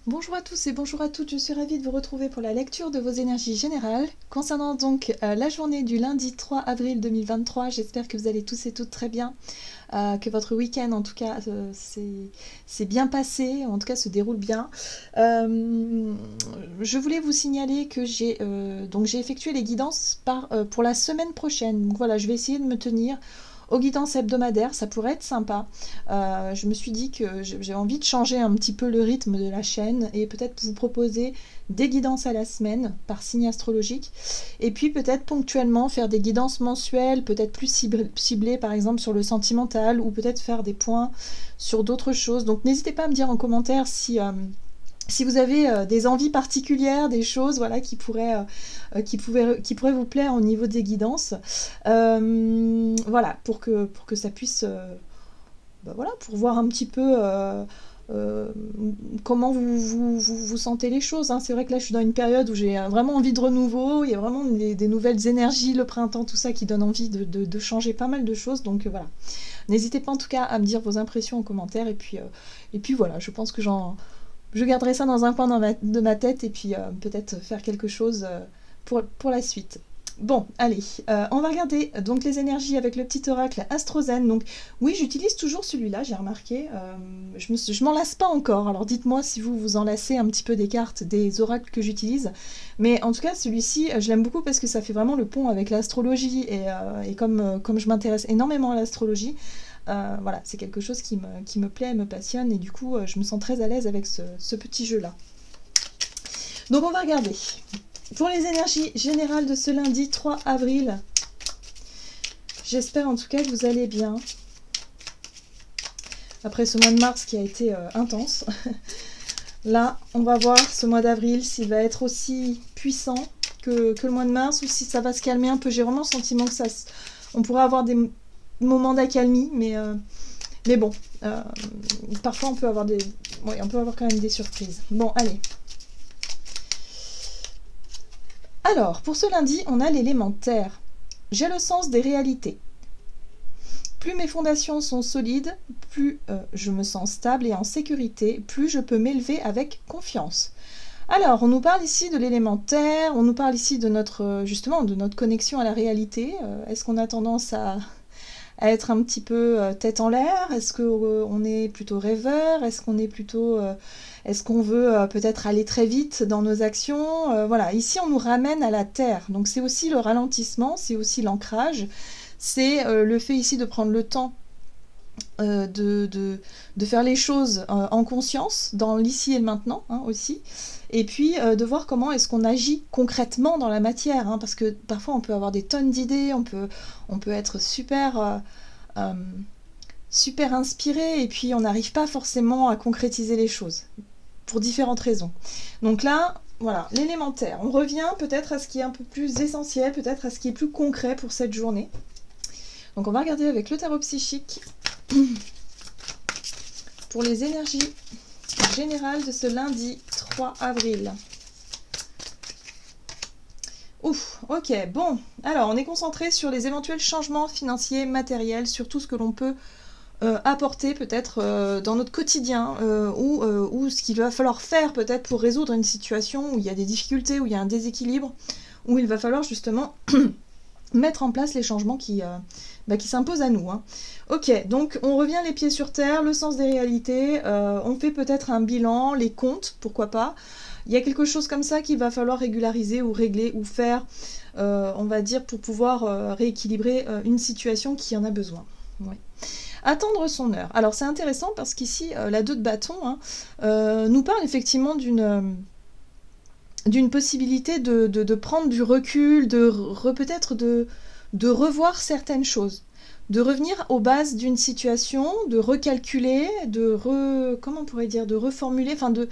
Bonjour à tous et bonjour à toutes, je suis ravie de vous retrouver pour la lecture de vos énergies générales. Concernant donc la journée du lundi 3 avril 2023, j'espère que vous allez tous et toutes très bien, que votre week-end en tout cas s'est bien passé, en tout cas se déroule bien. Je voulais vous signaler que j'ai effectué les guidances pour la semaine prochaine. Donc voilà, je vais essayer de me tenir aux guidances hebdomadaires, ça pourrait être sympa. Je me suis dit que j'ai envie de changer un petit peu le rythme de la chaîne et peut-être vous proposer des guidances à la semaine par signe astrologique et puis peut-être ponctuellement faire des guidances mensuelles, peut-être plus ciblées par exemple sur le sentimental ou peut-être faire des points sur d'autres choses. Donc n'hésitez pas à me dire en commentaire si vous avez des envies particulières, des choses voilà, qui pourraient vous plaire au niveau des guidances, voilà, pour que ça puisse, voilà, pour voir un petit peu comment vous sentez les choses. Hein. C'est vrai que là, je suis dans une période où j'ai vraiment envie de renouveau, il y a vraiment des nouvelles énergies, le printemps, tout ça qui donne envie de changer pas mal de choses. Donc voilà, n'hésitez pas en tout cas à me dire vos impressions en commentaire. Et puis voilà, je pense que je garderai ça dans un coin de ma tête et puis peut-être faire quelque chose pour la suite. Bon, allez, on va regarder donc les énergies avec le petit oracle Astrozen. Donc oui, j'utilise toujours celui-là, j'ai remarqué. Je m'en lasse pas encore. Alors dites-moi si vous en lassez un petit peu des cartes, des oracles que j'utilise. Mais en tout cas, celui-ci, je l'aime beaucoup parce que ça fait vraiment le pont avec l'astrologie. Et comme je m'intéresse énormément à l'astrologie, voilà, c'est quelque chose qui me plaît et me passionne. Et du coup, je me sens très à l'aise avec ce petit jeu-là. Donc on va regarder. Pour les énergies générales de ce lundi 3 avril, j'espère en tout cas que vous allez bien. Après ce mois de mars qui a été intense. Là, on va voir ce mois d'avril s'il va être aussi puissant que le mois de mars ou si ça va se calmer un peu. J'ai vraiment le sentiment que on pourrait avoir des moments d'accalmie, mais bon, parfois on peut avoir on peut avoir quand même des surprises. Bon, allez. Alors, pour ce lundi, on a l'élément terre. J'ai le sens des réalités. Plus mes fondations sont solides, plus je me sens stable et en sécurité, plus je peux m'élever avec confiance. Alors, on nous parle ici de l'élément terre, on nous parle ici de justement, de notre connexion à la réalité. Est-ce qu'on a tendance à être un petit peu tête en l'air? Est-ce qu'on est plutôt rêveur? Est-ce qu'on veut peut-être aller très vite dans nos actions? Voilà, ici on nous ramène à la terre. Donc c'est aussi le ralentissement, c'est aussi l'ancrage. C'est le fait ici de prendre le temps de faire les choses en conscience, dans l'ici et le maintenant hein, aussi, et puis de voir comment est-ce qu'on agit concrètement dans la matière, hein, parce que parfois on peut avoir des tonnes d'idées, on peut être super inspiré, et puis on n'arrive pas forcément à concrétiser les choses, pour différentes raisons. Donc là, voilà, l'élémentaire. On revient peut-être à ce qui est un peu plus essentiel, peut-être à ce qui est plus concret pour cette journée. Donc on va regarder avec le tarot psychique pour les énergies générales de ce lundi 3 avril. Ouf, ok, bon. Alors, on est concentré sur les éventuels changements financiers, matériels, sur tout ce que l'on peut apporter peut-être dans notre quotidien ou ce qu'il va falloir faire peut-être pour résoudre une situation où il y a des difficultés, où il y a un déséquilibre, où il va falloir justement mettre en place les changements qui s'imposent à nous. Hein. Ok, donc on revient les pieds sur terre, le sens des réalités, on fait peut-être un bilan, les comptes, pourquoi pas. Il y a quelque chose comme ça qu'il va falloir régulariser ou régler ou faire, on va dire, pour pouvoir rééquilibrer une situation qui en a besoin. Ouais. Attendre son heure. Alors c'est intéressant parce qu'ici, la 2 de bâton hein, nous parle effectivement d'une possibilité de prendre du recul, peut-être de revoir certaines choses, de revenir aux bases d'une situation, de recalculer, comment on pourrait dire, de reformuler, enfin de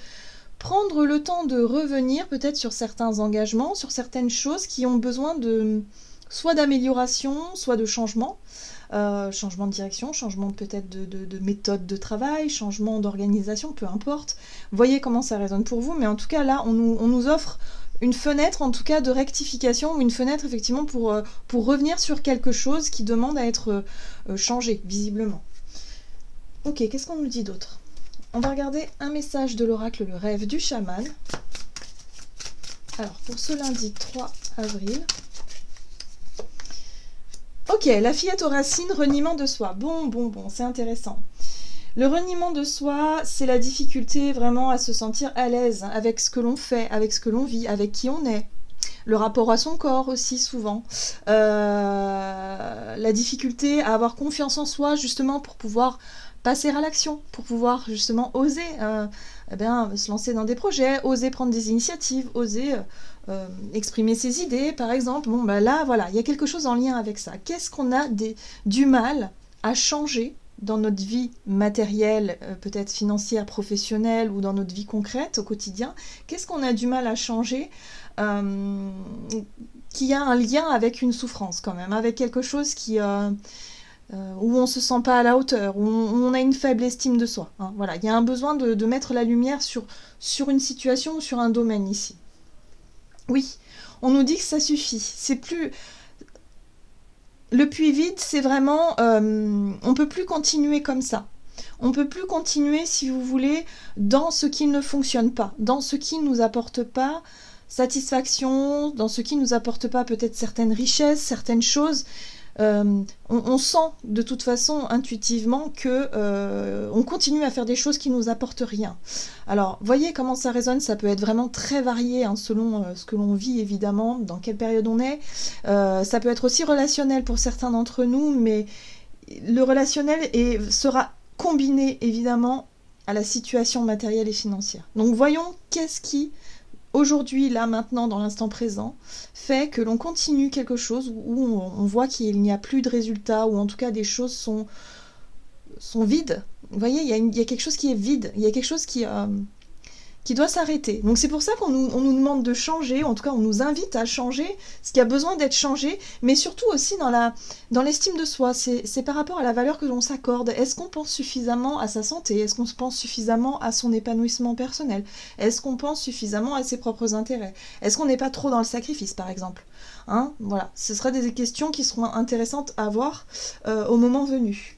prendre le temps de revenir peut-être sur certains engagements, sur certaines choses qui ont besoin soit d'amélioration, soit de changement. Changement de direction, changement peut-être de méthode de travail, changement d'organisation, peu importe. Voyez comment ça résonne pour vous, mais en tout cas là, on nous offre une fenêtre en tout cas de rectification, ou une fenêtre effectivement pour revenir sur quelque chose qui demande à être changé, visiblement. Ok, qu'est-ce qu'on nous dit d'autre? On va regarder un message de l'oracle Le Rêve du Chaman. Alors, pour ce lundi 3 avril. Ok, la fillette aux racines, reniement de soi. Bon, c'est intéressant. Le reniement de soi, c'est la difficulté vraiment à se sentir à l'aise avec ce que l'on fait, avec ce que l'on vit, avec qui on est. Le rapport à son corps aussi souvent. La difficulté à avoir confiance en soi justement pour pouvoir passer à l'action, pour pouvoir justement oser se lancer dans des projets, oser prendre des initiatives, oser exprimer ses idées par exemple. Bon là voilà, il y a quelque chose en lien avec ça. Qu'est-ce qu'on a du mal à changer dans notre vie matérielle, peut-être financière, professionnelle, ou dans notre vie concrète au quotidien? Qu'est-ce qu'on a du mal à changer qui a un lien avec une souffrance quand même, avec quelque chose où on se sent pas à la hauteur, où on a une faible estime de soi. Hein, voilà, il y a un besoin de mettre la lumière sur une situation ou sur un domaine ici. Oui, on nous dit que ça suffit. C'est plus... Le puits vide, c'est vraiment... on peut plus continuer comme ça. On peut plus continuer, si vous voulez, dans ce qui ne fonctionne pas, dans ce qui ne nous apporte pas satisfaction, dans ce qui ne nous apporte pas peut-être certaines richesses, certaines choses. On sent de toute façon intuitivement que on continue à faire des choses qui ne nous apportent rien. Alors, voyez comment ça résonne, ça peut être vraiment très varié hein, selon ce que l'on vit évidemment, dans quelle période on est. Ça peut être aussi relationnel pour certains d'entre nous, mais le relationnel sera combiné évidemment à la situation matérielle et financière. Donc voyons qu'est-ce qui aujourd'hui, là, maintenant, dans l'instant présent, fait que l'on continue quelque chose où on voit qu'il n'y a plus de résultats, ou en tout cas des choses sont vides. Vous voyez, il y a quelque chose qui est vide, il y a quelque chose qui doit s'arrêter. Donc c'est pour ça qu'on nous demande de changer, en tout cas on nous invite à changer ce qui a besoin d'être changé, mais surtout aussi dans l'estime de soi. C'est par rapport à la valeur que l'on s'accorde. Est-ce qu'on pense suffisamment à sa santé? Est-ce qu'on pense suffisamment à son épanouissement personnel? Est-ce qu'on pense suffisamment à ses propres intérêts? Est-ce qu'on n'est pas trop dans le sacrifice, par exemple? Hein, voilà, ce sera des questions qui seront intéressantes à voir au moment venu.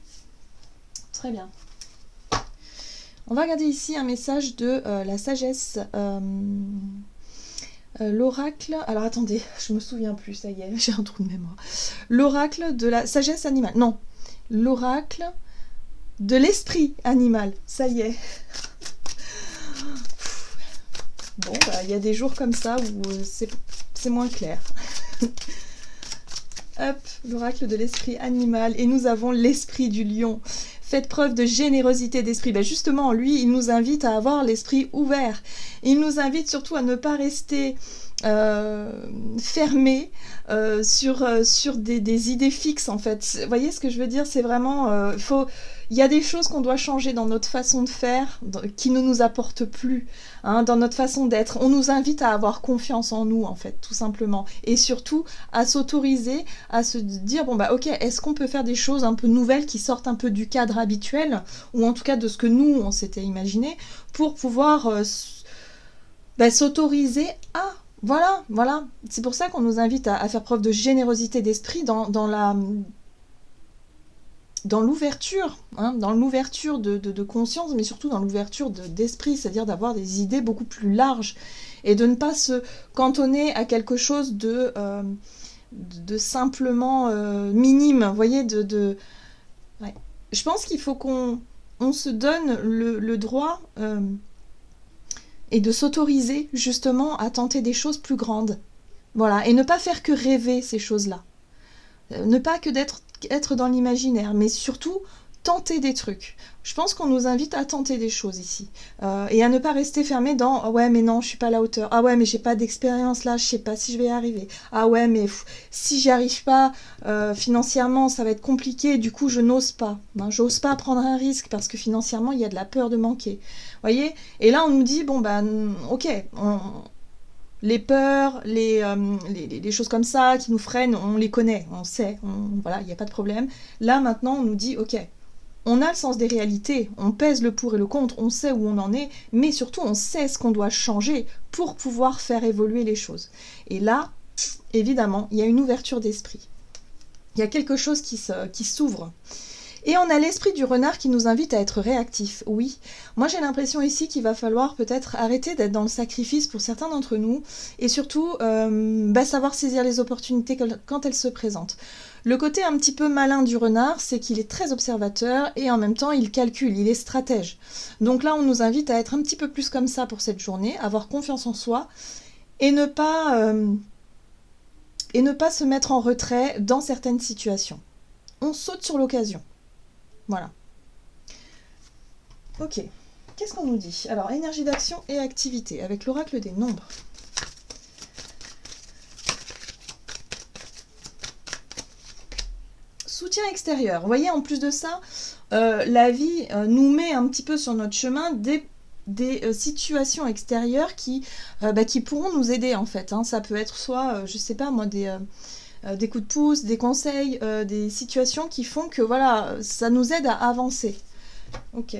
Très bien. On va regarder ici un message de la sagesse. L'oracle... Alors attendez, je me souviens plus, ça y est, j'ai un trou de mémoire. L'oracle de la sagesse animale. Non, l'oracle de l'esprit animal. Ça y est. Bon, il y a des jours comme ça où c'est moins clair. Hop, l'oracle de l'esprit animal. Et nous avons l'esprit du lion. Faites preuve de générosité d'esprit. Ben justement, lui, il nous invite à avoir l'esprit ouvert. Il nous invite surtout à ne pas rester fermé sur des idées fixes, en fait. Vous voyez ce que je veux dire? C'est vraiment... il y a des choses qu'on doit changer dans notre façon de faire, qui ne nous apportent plus, hein, dans notre façon d'être. On nous invite à avoir confiance en nous, en fait, tout simplement. Et surtout, à s'autoriser, à se dire, bon, bah ok, est-ce qu'on peut faire des choses un peu nouvelles qui sortent un peu du cadre habituel, ou en tout cas de ce que nous, on s'était imaginé, pour pouvoir s'autoriser à... Voilà. C'est pour ça qu'on nous invite à faire preuve de générosité d'esprit dans l'ouverture, hein, dans l'ouverture de conscience, mais surtout dans l'ouverture d'esprit, c'est-à-dire d'avoir des idées beaucoup plus larges et de ne pas se cantonner à quelque chose de simplement minime, vous voyez, ouais. Je pense qu'il faut qu'on se donne le droit et de s'autoriser justement à tenter des choses plus grandes. Voilà, et ne pas faire que rêver ces choses-là. Ne pas que être dans l'imaginaire, mais surtout tenter des trucs. Je pense qu'on nous invite à tenter des choses ici. Et à ne pas rester fermé dans « Ah ouais, mais non, je suis pas à la hauteur. Ah ouais, mais j'ai pas d'expérience là, je sais pas si je vais y arriver. Ah ouais, mais si j'y arrive pas financièrement, ça va être compliqué, du coup je n'ose pas. Ben, j'ose pas prendre un risque parce que financièrement, il y a de la peur de manquer. » Vous voyez? Et là, on nous dit « Bon, ben, ok, les peurs, les choses comme ça qui nous freinent, on les connaît, on sait, voilà, il n'y a pas de problème. » Là, maintenant, on nous dit « Ok, on a le sens des réalités, on pèse le pour et le contre, on sait où on en est, mais surtout, on sait ce qu'on doit changer pour pouvoir faire évoluer les choses. » Et là, évidemment, il y a une ouverture d'esprit. Il y a quelque chose qui s'ouvre. Et on a l'esprit du renard qui nous invite à être réactif. Oui, moi j'ai l'impression ici qu'il va falloir peut-être arrêter d'être dans le sacrifice pour certains d'entre nous et surtout savoir saisir les opportunités quand elles se présentent. Le côté un petit peu malin du renard, c'est qu'il est très observateur et en même temps il calcule, il est stratège. Donc là on nous invite à être un petit peu plus comme ça pour cette journée, avoir confiance en soi et ne pas se mettre en retrait dans certaines situations. On saute sur l'occasion. Voilà. Ok. Qu'est-ce qu'on nous dit? Alors, énergie d'action et activité, avec l'oracle des nombres. Soutien extérieur. Vous voyez, en plus de ça, la vie nous met un petit peu sur notre chemin des situations extérieures qui pourront nous aider, en fait. Hein. Ça peut être soit, je sais pas moi, des coups de pouce, des conseils, des situations qui font que voilà, ça nous aide à avancer. Ok,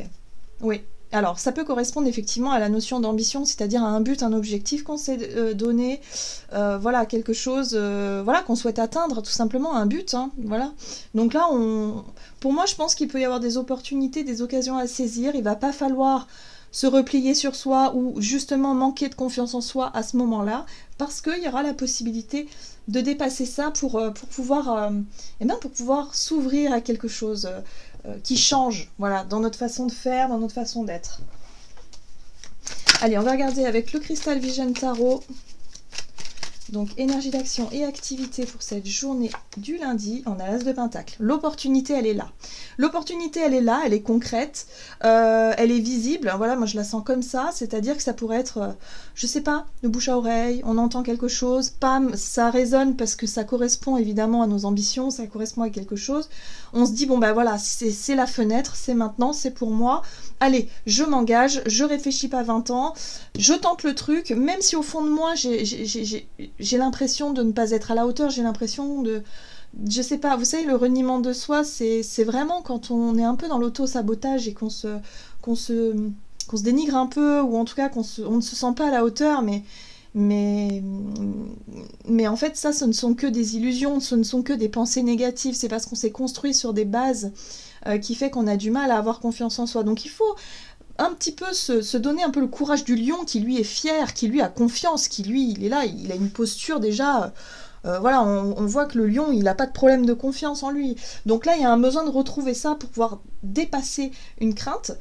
oui. Alors, ça peut correspondre effectivement à la notion d'ambition, c'est-à-dire à un but, un objectif qu'on s'est donné, voilà, quelque chose voilà, qu'on souhaite atteindre, tout simplement un but, hein, voilà. Donc là, pour moi, je pense qu'il peut y avoir des opportunités, des occasions à saisir, il va pas falloir se replier sur soi ou justement manquer de confiance en soi à ce moment-là, parce qu'il y aura la possibilité de dépasser ça pour pouvoir s'ouvrir à quelque chose qui change, voilà, dans notre façon de faire, dans notre façon d'être. Allez, on va regarder avec le Crystal Vision Tarot. Donc, énergie d'action et activité pour cette journée du lundi. On a l'As de Pentacle. L'opportunité, elle est là. L'opportunité, elle est là, elle est concrète, elle est visible. Voilà, moi je la sens comme ça, c'est-à-dire que ça pourrait être, je sais pas, de bouche à oreille, on entend quelque chose, pam, ça résonne parce que ça correspond évidemment à nos ambitions, ça correspond à quelque chose. On se dit, bon ben voilà, c'est la fenêtre, c'est maintenant, c'est pour moi. Allez, je m'engage, je réfléchis pas 20 ans, je tente le truc, même si au fond de moi, j'ai l'impression de ne pas être à la hauteur, j'ai l'impression de... Je sais pas, vous savez, le reniement de soi, c'est vraiment quand on est un peu dans l'auto-sabotage et qu'on se dénigre un peu, ou en tout cas on ne se sent pas à la hauteur, mais en fait, ça, ce ne sont que des illusions, ce ne sont que des pensées négatives, c'est parce qu'on s'est construit sur des bases qui fait qu'on a du mal à avoir confiance en soi. Donc il faut un petit peu se donner un peu le courage du lion qui lui est fier, qui lui a confiance, qui lui, il est là, il a une posture déjà... voilà, on voit que le lion, il n'a pas de problème de confiance en lui. Donc là, il y a un besoin de retrouver ça pour pouvoir dépasser une crainte,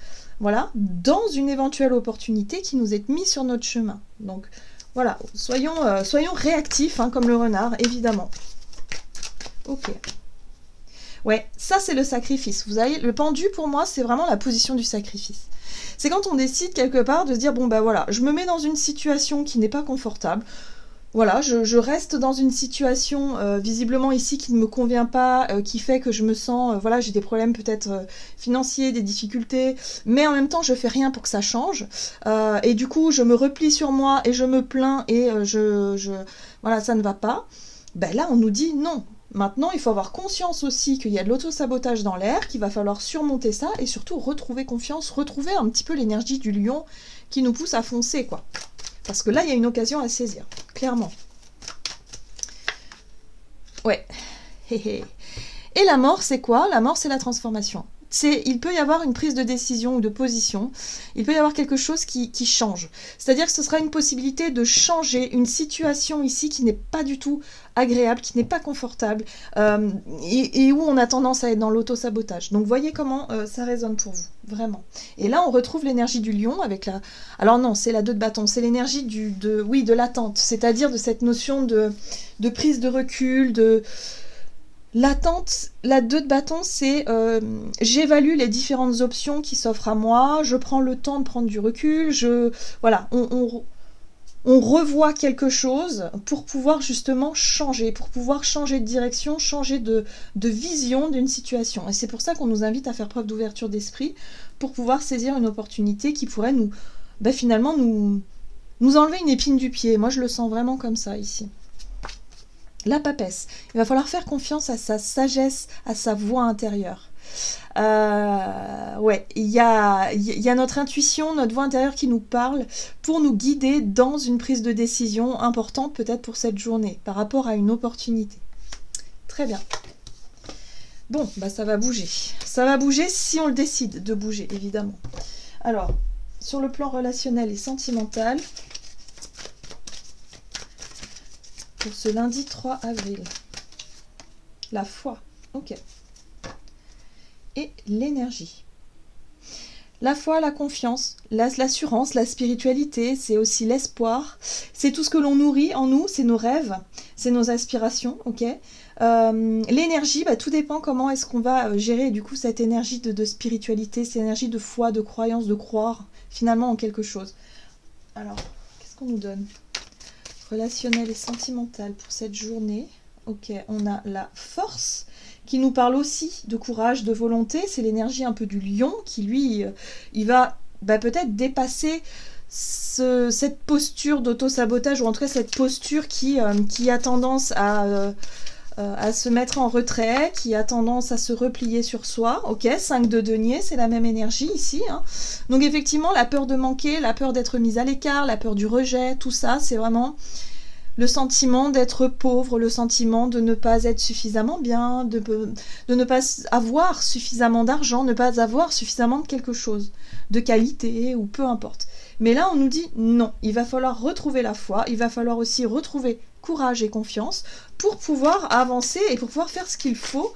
voilà, dans une éventuelle opportunité qui nous est mise sur notre chemin. Donc voilà, soyons réactifs, hein, comme le renard, évidemment. Ok. Ouais, ça c'est le sacrifice. Vous voyez, le pendu pour moi, c'est vraiment la position du sacrifice. C'est quand on décide quelque part de se dire, bon ben voilà, je me mets dans une situation qui n'est pas confortable. Voilà, je reste dans une situation visiblement ici qui ne me convient pas, qui fait que je me sens, voilà, j'ai des problèmes peut-être financiers, des difficultés, mais en même temps je fais rien pour que ça change, et du coup je me replie sur moi et je me plains et voilà, ça ne va pas. Ben là on nous dit non. Maintenant, il faut avoir conscience aussi qu'il y a de l'auto-sabotage dans l'air, qu'il va falloir surmonter ça et surtout retrouver confiance, retrouver un petit peu l'énergie du lion qui nous pousse à foncer, quoi. Parce que là, il y a une occasion à saisir, clairement. Ouais. Et la mort, c'est quoi? La mort, c'est la transformation. Il peut y avoir une prise de décision ou de position, il peut y avoir quelque chose qui change. C'est-à-dire que ce sera une possibilité de changer une situation ici qui n'est pas du tout agréable, qui n'est pas confortable, et où on a tendance à être dans l'auto-sabotage. Donc voyez comment ça résonne pour vous, vraiment. Et là, on retrouve l'énergie du lion avec la... Alors non, c'est la 2 de bâton, c'est l'énergie de l'attente, c'est-à-dire de cette notion de prise de recul, L'attente, la 2 de bâton, c'est j'évalue les différentes options qui s'offrent à moi, je prends le temps de prendre du recul, voilà, on revoit quelque chose pour pouvoir justement changer, pour pouvoir changer de direction, changer de vision d'une situation. Et c'est pour ça qu'on nous invite à faire preuve d'ouverture d'esprit pour pouvoir saisir une opportunité qui pourrait finalement nous enlever une épine du pied. Moi, je le sens vraiment comme ça ici. La papesse, il va falloir faire confiance à sa sagesse, à sa voix intérieure. Ouais, il y a notre intuition, notre voix intérieure qui nous parle pour nous guider dans une prise de décision importante peut-être pour cette journée, par rapport à une opportunité. Très bien. Bon, bah ça va bouger. Ça va bouger si on le décide de bouger, évidemment. Alors, sur le plan relationnel et sentimental, pour ce lundi 3 avril, la foi, ok. Et l'énergie. La foi, la confiance, l'assurance, la spiritualité, c'est aussi l'espoir. C'est tout ce que l'on nourrit en nous, c'est nos rêves, c'est nos aspirations, ok. L'énergie, bah, tout dépend comment est-ce qu'on va gérer du coup cette énergie de spiritualité, cette énergie de foi, de croyance, de croire finalement en quelque chose. Alors, qu'est-ce qu'on nous donne? Relationnel et sentimental pour cette journée. Ok, on a la force qui nous parle aussi de courage, de volonté. C'est l'énergie un peu du lion qui, lui, il va peut-être dépasser cette posture d'auto-sabotage, ou en tout cas cette posture qui a tendance à se mettre en retrait, qui a tendance à se replier sur soi. Ok, 5 de denier, c'est la même énergie ici. Hein. Donc effectivement, la peur de manquer, la peur d'être mise à l'écart, la peur du rejet, tout ça, c'est vraiment le sentiment d'être pauvre, le sentiment de ne pas être suffisamment bien, de ne pas avoir suffisamment d'argent, ne pas avoir suffisamment de quelque chose, de qualité ou peu importe. Mais là, on nous dit non, il va falloir retrouver la foi, il va falloir aussi retrouver courage et confiance pour pouvoir avancer et pour pouvoir faire ce qu'il faut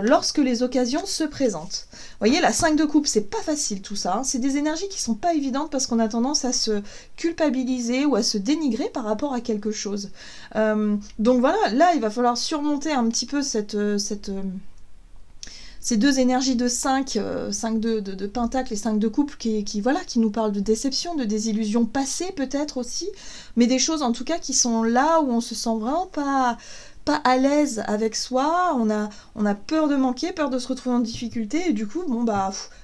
lorsque les occasions se présentent. Vous voyez, la 5 de coupe, c'est pas facile tout ça, hein. C'est des énergies qui sont pas évidentes parce qu'on a tendance à se culpabiliser ou à se dénigrer par rapport à quelque chose. Donc voilà, là, il va falloir surmonter un petit peu ces deux énergies de 5, 5 de pentacle et 5 de couple qui nous parlent de déception, de désillusion passée peut-être aussi, mais des choses en tout cas qui sont là où on se sent vraiment pas à l'aise avec soi, on a peur de manquer, peur de se retrouver en difficulté, et du coup,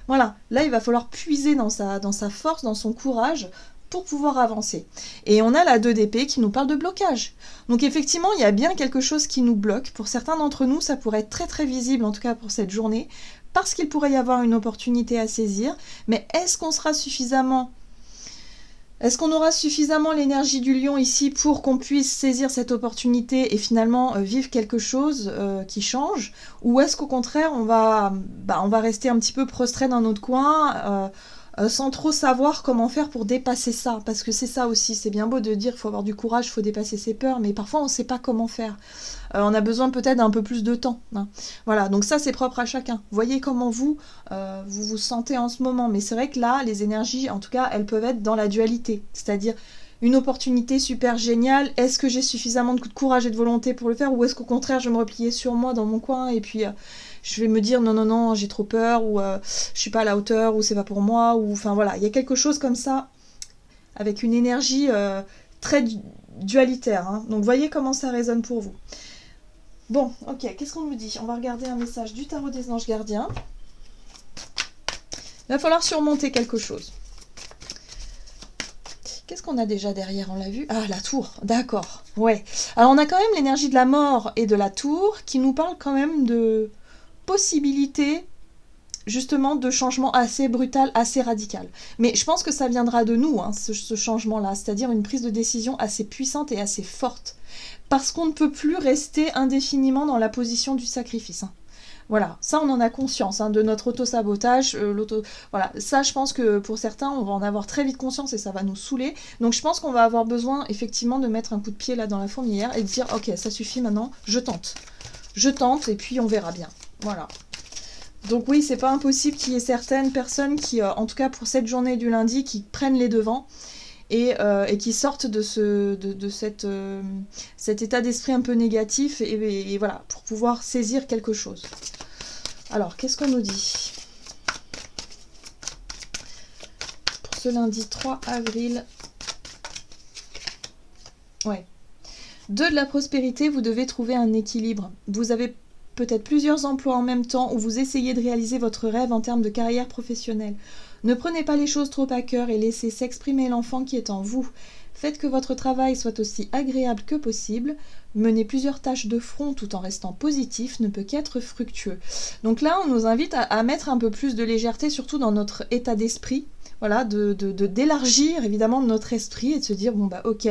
voilà, là il va falloir puiser dans sa force, dans son courage, pour pouvoir avancer. Et on a la 2 d'épée qui nous parle de blocage. Donc effectivement, il y a bien quelque chose qui nous bloque. Pour certains d'entre nous, ça pourrait être très très visible, en tout cas pour cette journée, parce qu'il pourrait y avoir une opportunité à saisir, mais est-ce qu'on aura suffisamment l'énergie du lion ici pour qu'on puisse saisir cette opportunité et finalement vivre quelque chose qui change? Ou est-ce qu'au contraire, on va rester un petit peu prostré dans notre coin sans trop savoir comment faire pour dépasser ça? Parce que c'est ça aussi, c'est bien beau de dire qu'il faut avoir du courage, il faut dépasser ses peurs, mais parfois on ne sait pas comment faire. On a besoin peut-être d'un peu plus de temps. Hein. Voilà, donc ça c'est propre à chacun. Voyez comment vous vous sentez en ce moment. Mais c'est vrai que là, les énergies, en tout cas, elles peuvent être dans la dualité. C'est-à-dire une opportunité super géniale. Est-ce que j'ai suffisamment de courage et de volonté pour le faire? Ou est-ce qu'au contraire, je vais me replier sur moi dans mon coin et puis je vais me dire non, j'ai trop peur, ou je suis pas à la hauteur, ou c'est pas pour moi, ou enfin voilà, il y a quelque chose comme ça, avec une énergie très dualitaire. Hein. Donc voyez comment ça résonne pour vous. Bon, ok, qu'est-ce qu'on nous dit? On va regarder un message du tarot des anges gardiens. Il va falloir surmonter quelque chose. Qu'est-ce qu'on a déjà derrière? On l'a vu? Ah, la tour, d'accord, ouais. Alors on a quand même l'énergie de la mort et de la tour qui nous parle quand même de possibilité justement de changement assez brutal, assez radical. Mais je pense que ça viendra de nous, hein, ce changement-là, c'est-à-dire une prise de décision assez puissante et assez forte. Parce qu'on ne peut plus rester indéfiniment dans la position du sacrifice. Hein. Voilà, ça on en a conscience, hein, de notre auto-sabotage. Voilà, ça je pense que pour certains, on va en avoir très vite conscience et ça va nous saouler. Donc je pense qu'on va avoir besoin effectivement de mettre un coup de pied là dans la fourmilière et de dire ok, ça suffit maintenant, je tente. Je tente et puis on verra bien. Voilà. Donc oui, c'est pas impossible qu'il y ait certaines personnes qui, en tout cas pour cette journée du lundi, qui prennent les devants et qui sortent de cet état d'esprit un peu négatif et voilà, pour pouvoir saisir quelque chose. Alors, qu'est-ce qu'on nous dit pour ce lundi 3 avril? Ouais. 2 de la prospérité, vous devez trouver un équilibre. Vous avez peut-être plusieurs emplois en même temps où vous essayez de réaliser votre rêve en termes de carrière professionnelle. Ne prenez pas les choses trop à cœur et laissez s'exprimer l'enfant qui est en vous. Faites que votre travail soit aussi agréable que possible. Mener plusieurs tâches de front tout en restant positif ne peut qu'être fructueux. Donc là, on nous invite à mettre un peu plus de légèreté, surtout dans notre état d'esprit. Voilà, d'élargir évidemment notre esprit et de se dire, bon bah ok,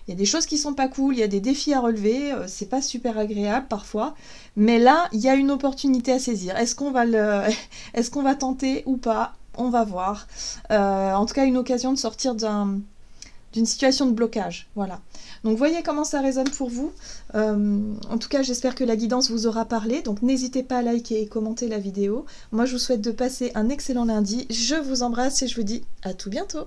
Il y a des choses qui sont pas cool, il y a des défis à relever, c'est pas super agréable parfois, mais là, il y a une opportunité à saisir. Est-ce qu'on va est-ce qu'on va tenter ou pas? On va voir. En tout cas, une occasion de sortir d'une situation de blocage, voilà. Donc voyez comment ça résonne pour vous. En tout cas, j'espère que la guidance vous aura parlé. Donc n'hésitez pas à liker et commenter la vidéo. Moi, je vous souhaite de passer un excellent lundi. Je vous embrasse et je vous dis à tout bientôt.